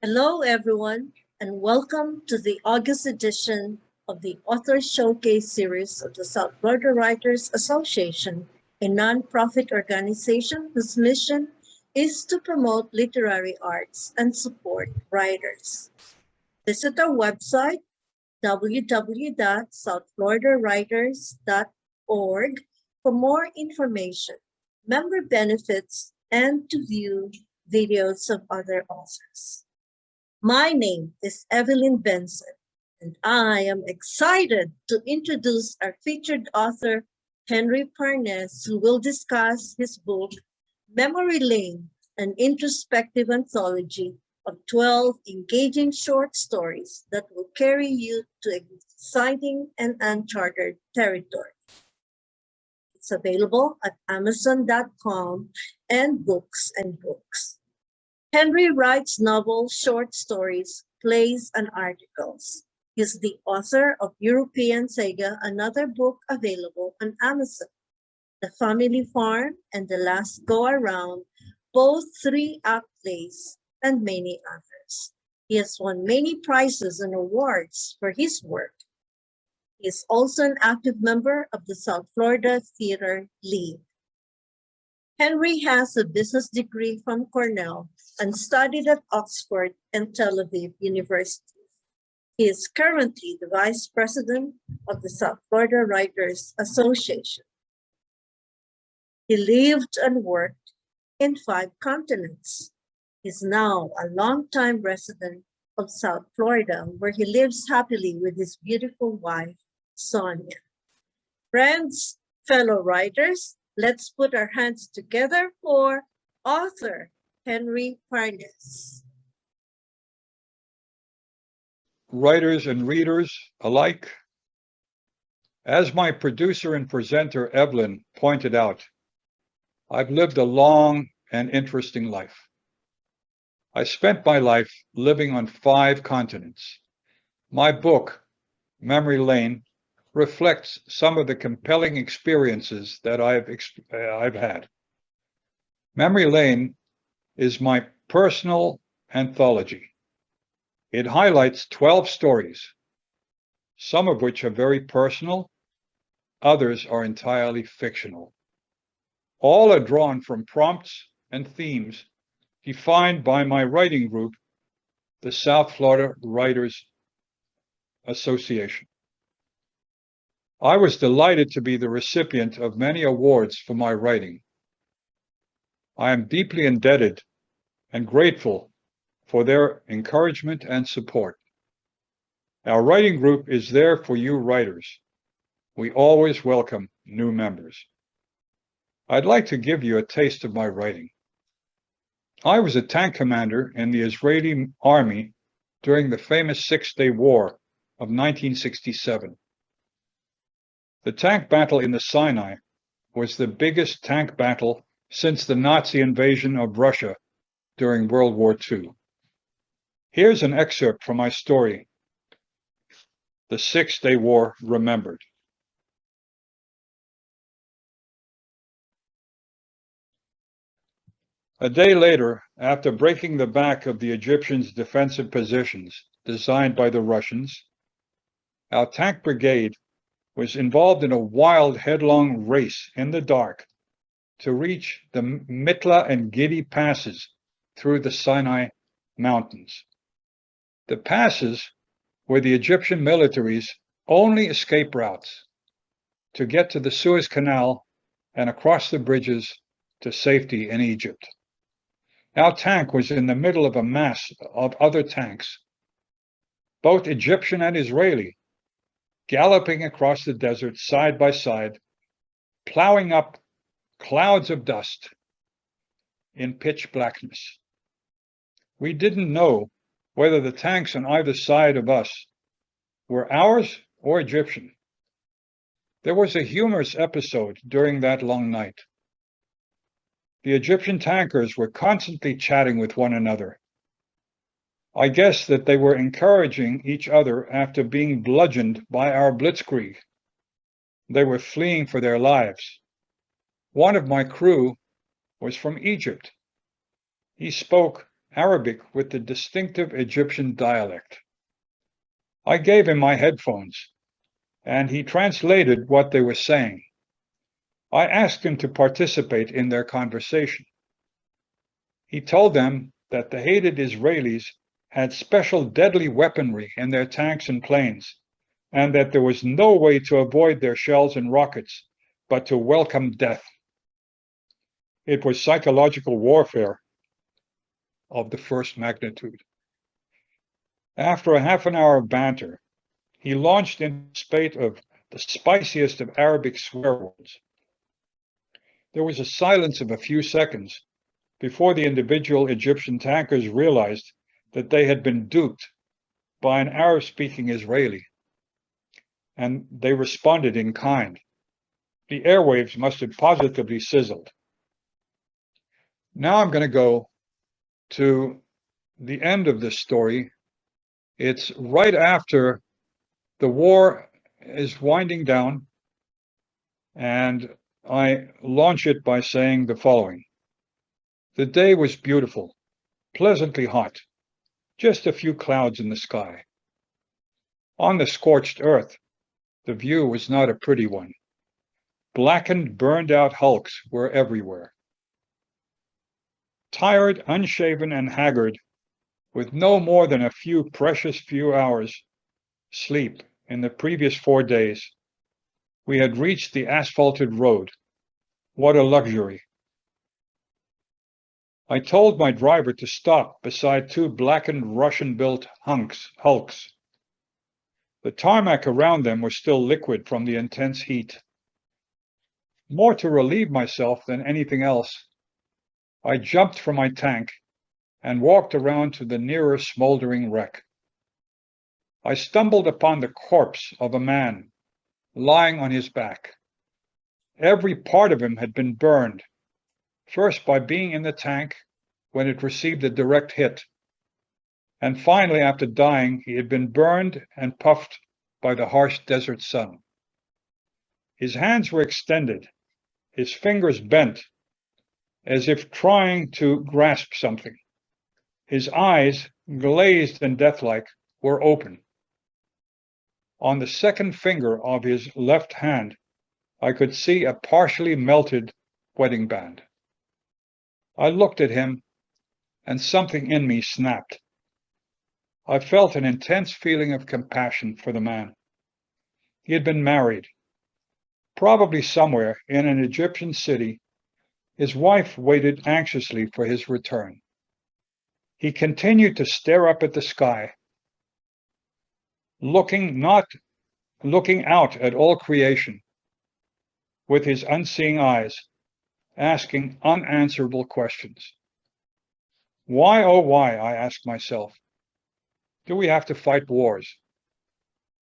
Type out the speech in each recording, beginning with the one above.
Hello, everyone, and welcome to the August edition of the Author Showcase series of the South Florida Writers Association, a nonprofit organization whose mission is to promote literary arts and support writers. Visit our website, www.southfloridawriters.org, for more information, member benefits, and to view videos of other authors. My name is Evelyn Benson, and I am excited to introduce our featured author, Henry Parnes, who will discuss his book, Memory Lane, an introspective anthology of 12 engaging short stories that will carry you to exciting and uncharted territory. It's available at Amazon.com and Books and Books. Henry writes novels, short stories, plays, and articles. He's the author of European Saga, another book available on Amazon, The Family Farm, and The Last Go Around, both 3-act plays, and many others. He has won many prizes and awards for his work. He is also an active member of the South Florida Theater League. Henry has a business degree from Cornell and studied at Oxford and Tel Aviv University. He is currently the Vice President of the South Florida Writers Association. He lived and worked in 5 continents. He's now a longtime resident of South Florida, where he lives happily with his beautiful wife, Sonia. Friends, fellow writers, let's put our hands together for author Henry Parnes. Writers and readers alike, as my producer and presenter Evelyn pointed out, I've lived a long and interesting life. I spent my life living on 5 continents. My book, Memory Lane, reflects some of the compelling experiences that I've had. Memory Lane is my personal anthology. It highlights 12 stories, some of which are very personal, others are entirely fictional. All are drawn from prompts and themes defined by my writing group, the South Florida Writers Association. I was delighted to be the recipient of many awards for my writing. I am deeply indebted and grateful for their encouragement and support. Our writing group is there for you writers. We always welcome new members. I'd like to give you a taste of my writing. I was a tank commander in the Israeli army during the famous Six-Day War of 1967. The tank battle in the Sinai was the biggest tank battle since the Nazi invasion of Russia during World War II. Here's an excerpt from my story, The Six-Day War Remembered. A day later, after breaking the back of the Egyptians' defensive positions designed by the Russians, our tank brigade was involved in a wild, headlong race in the dark to reach the Mitla and Gidi passes through the Sinai Mountains. The passes were the Egyptian military's only escape routes to get to the Suez Canal and across the bridges to safety in Egypt. Our tank was in the middle of a mass of other tanks, both Egyptian and Israeli, galloping across the desert side by side, plowing up clouds of dust in pitch blackness. We didn't know whether the tanks on either side of us were ours or Egyptian. There was a humorous episode during that long night. The Egyptian tankers were constantly chatting with one another. I guess that they were encouraging each other after being bludgeoned by our blitzkrieg. They were fleeing for their lives. One of my crew was from Egypt. He spoke Arabic with the distinctive Egyptian dialect. I gave him my headphones, and he translated what they were saying. I asked him to participate in their conversation. He told them that the hated Israelis had special deadly weaponry in their tanks and planes, and that there was no way to avoid their shells and rockets but to welcome death. It was psychological warfare of the first magnitude. After a half an hour of banter, he launched into a spate of the spiciest of Arabic swear words. There was a silence of a few seconds before the individual Egyptian tankers realized that they had been duped by an Arab-speaking Israeli, and they responded in kind. The airwaves must have positively sizzled. Now I'm going to go to the end of this story. It's right after the war is winding down, and I launch it by saying the following. The day was beautiful, pleasantly hot, just a few clouds in the sky. On the scorched earth, the view was not a pretty one. Blackened, burned-out hulks were everywhere. Tired, unshaven, and haggard, with no more than a precious few hours sleep in the previous 4 days, we had reached the asphalted road. What a luxury! I told my driver to stop beside 2 blackened Russian-built hulks. The tarmac around them was still liquid from the intense heat. More to relieve myself than anything else, I jumped from my tank and walked around to the nearer smoldering wreck. I stumbled upon the corpse of a man lying on his back. Every part of him had been burned, first by being in the tank when it received a direct hit, and finally after dying he had been burned and puffed by the harsh desert sun. His hands were extended, his fingers bent, as if trying to grasp something. His eyes, glazed and deathlike, were open. On the second finger of his left hand, I could see a partially melted wedding band. I looked at him, and something in me snapped. I felt an intense feeling of compassion for the man. He had been married. Probably somewhere in an Egyptian city, his wife waited anxiously for his return. He continued to stare up at the sky, looking out at all creation with his unseeing eyes, asking unanswerable questions. Why, oh why, I asked myself, do we have to fight wars?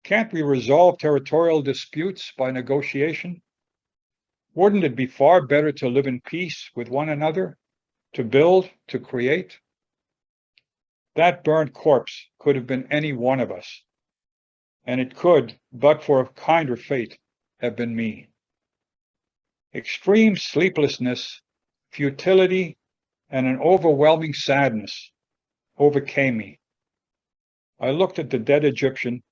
Can't we resolve territorial disputes by negotiation? Wouldn't it be far better to live in peace with one another, to build, to create? That burned corpse could have been any one of us, and it could, but for a kinder fate, have been me. Extreme sleeplessness, futility, and an overwhelming sadness overcame me. I looked at the dead Egyptian,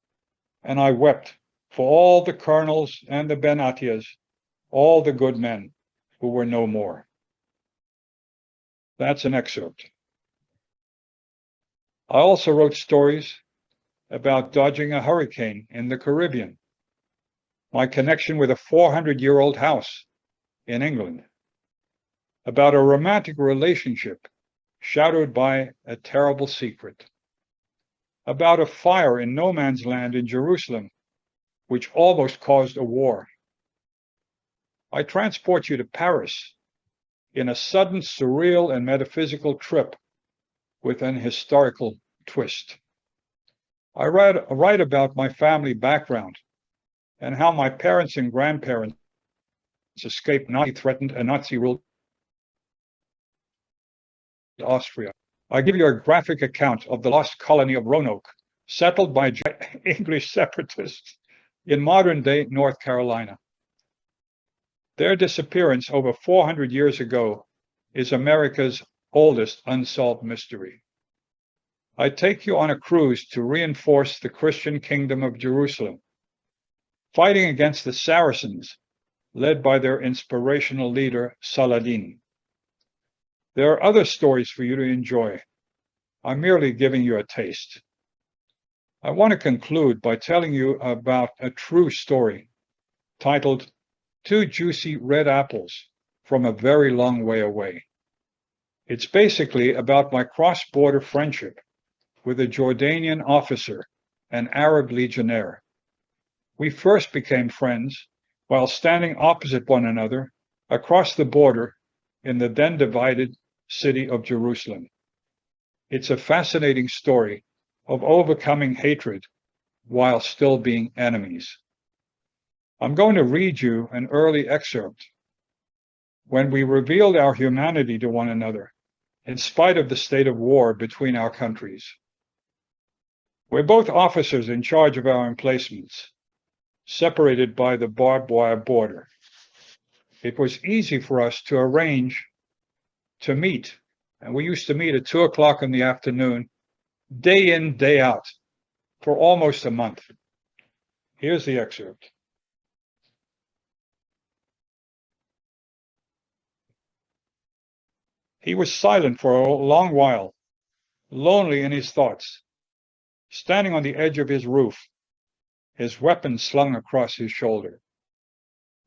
and I wept for all the colonels and the Benatias, all the good men who were no more. That's an excerpt. I also wrote stories about dodging a hurricane in the Caribbean, my connection with a 400-year-old house in England, about a romantic relationship shadowed by a terrible secret, about a fire in no man's land in Jerusalem, which almost caused a war. I transport you to Paris in a sudden, surreal, and metaphysical trip with an historical twist. I write about my family background and how my parents and grandparents escaped Nazi-threatened and Nazi-ruled Austria. I give you a graphic account of the lost colony of Roanoke, settled by English separatists in modern-day North Carolina. Their disappearance over 400 years ago is America's oldest unsolved mystery. I take you on a cruise to reinforce the Christian kingdom of Jerusalem, fighting against the Saracens, led by their inspirational leader, Saladin. There are other stories for you to enjoy. I'm merely giving you a taste. I want to conclude by telling you about a true story titled Two Juicy Red Apples from a Very Long Way Away. It's basically about my cross-border friendship with a Jordanian officer, an Arab legionnaire. We first became friends while standing opposite one another across the border in the then divided city of Jerusalem. It's a fascinating story of overcoming hatred while still being enemies. I'm going to read you an early excerpt. When we revealed our humanity to one another, in spite of the state of war between our countries. We're both officers in charge of our emplacements, separated by the barbed wire border. It was easy for us to arrange to meet, and we used to meet at 2 o'clock in the afternoon, day in, day out, for almost a month. Here's the excerpt. He was silent for a long while, lonely in his thoughts, standing on the edge of his roof, his weapon slung across his shoulder.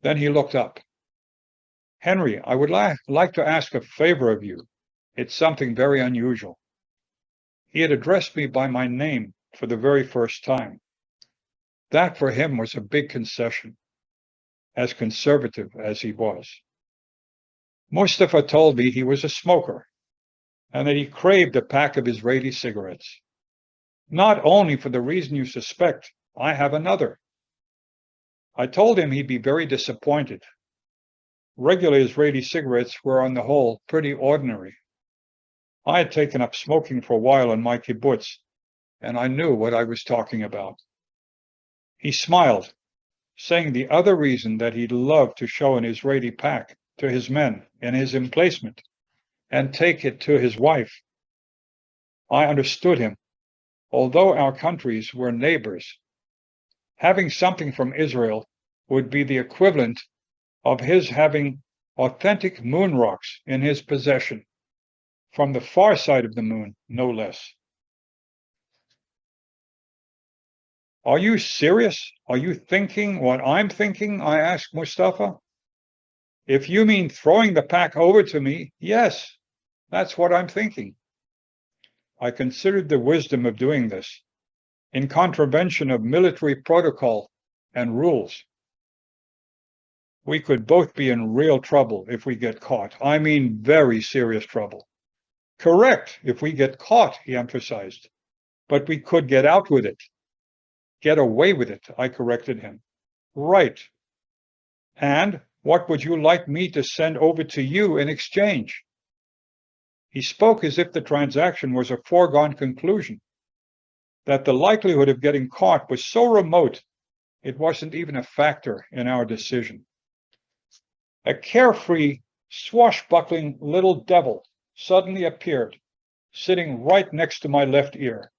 Then he looked up. Henry, I would like to ask a favor of you. It's something very unusual. He had addressed me by my name for the very first time. That for him was a big concession, as conservative as he was. Mustafa told me he was a smoker, and that he craved a pack of Israeli cigarettes. Not only for the reason you suspect, I have another. I told him he'd be very disappointed. Regular Israeli cigarettes were on the whole pretty ordinary. I had taken up smoking for a while in my kibbutz, and I knew what I was talking about. He smiled, saying the other reason that he'd love to show an Israeli pack to his men in his emplacement and take it to his wife. I understood him. Although our countries were neighbors, having something from Israel would be the equivalent of his having authentic moon rocks in his possession, from the far side of the moon, no less. Are you serious? Are you thinking what I'm thinking? I asked Mustafa. If you mean throwing the pack over to me, yes, that's what I'm thinking. I considered the wisdom of doing this, in contravention of military protocol and rules. We could both be in real trouble if we get caught. I mean, very serious trouble. Correct, if we get caught, he emphasized. But we could get out with it. Get away with it, I corrected him. Right. And what would you like me to send over to you in exchange? He spoke as if the transaction was a foregone conclusion, that the likelihood of getting caught was so remote, it wasn't even a factor in our decision. A carefree, swashbuckling little devil suddenly appeared, sitting right next to my left ear.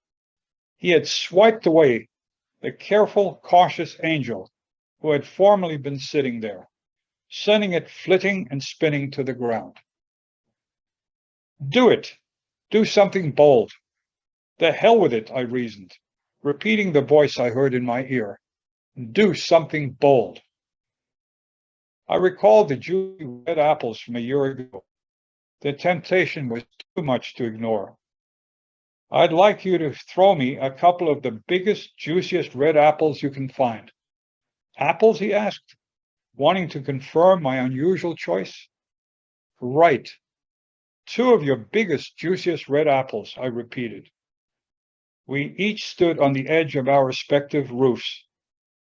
He had swiped away the careful, cautious angel who had formerly been sitting there, sending it flitting and spinning to the ground. Do it. Do something bold. The hell with it, I reasoned, repeating the voice I heard in my ear. Do something bold. I recalled the juicy red apples from a year ago. The temptation was too much to ignore. I'd like you to throw me a couple of the biggest, juiciest red apples you can find. Apples, he asked, wanting to confirm my unusual choice. Right. 2 of your biggest, juiciest red apples, I repeated. We each stood on the edge of our respective roofs,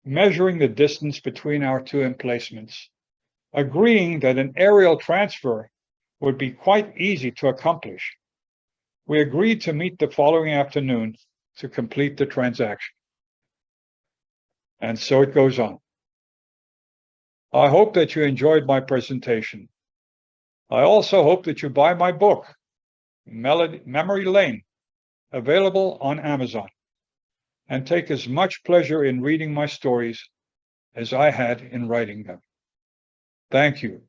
measuring the distance between our 2 emplacements, agreeing that an aerial transfer would be quite easy to accomplish. We agreed to meet the following afternoon to complete the transaction. And so it goes on. I hope that you enjoyed my presentation. I also hope that you buy my book, Memory Lane, available on Amazon, and take as much pleasure in reading my stories as I had in writing them. Thank you.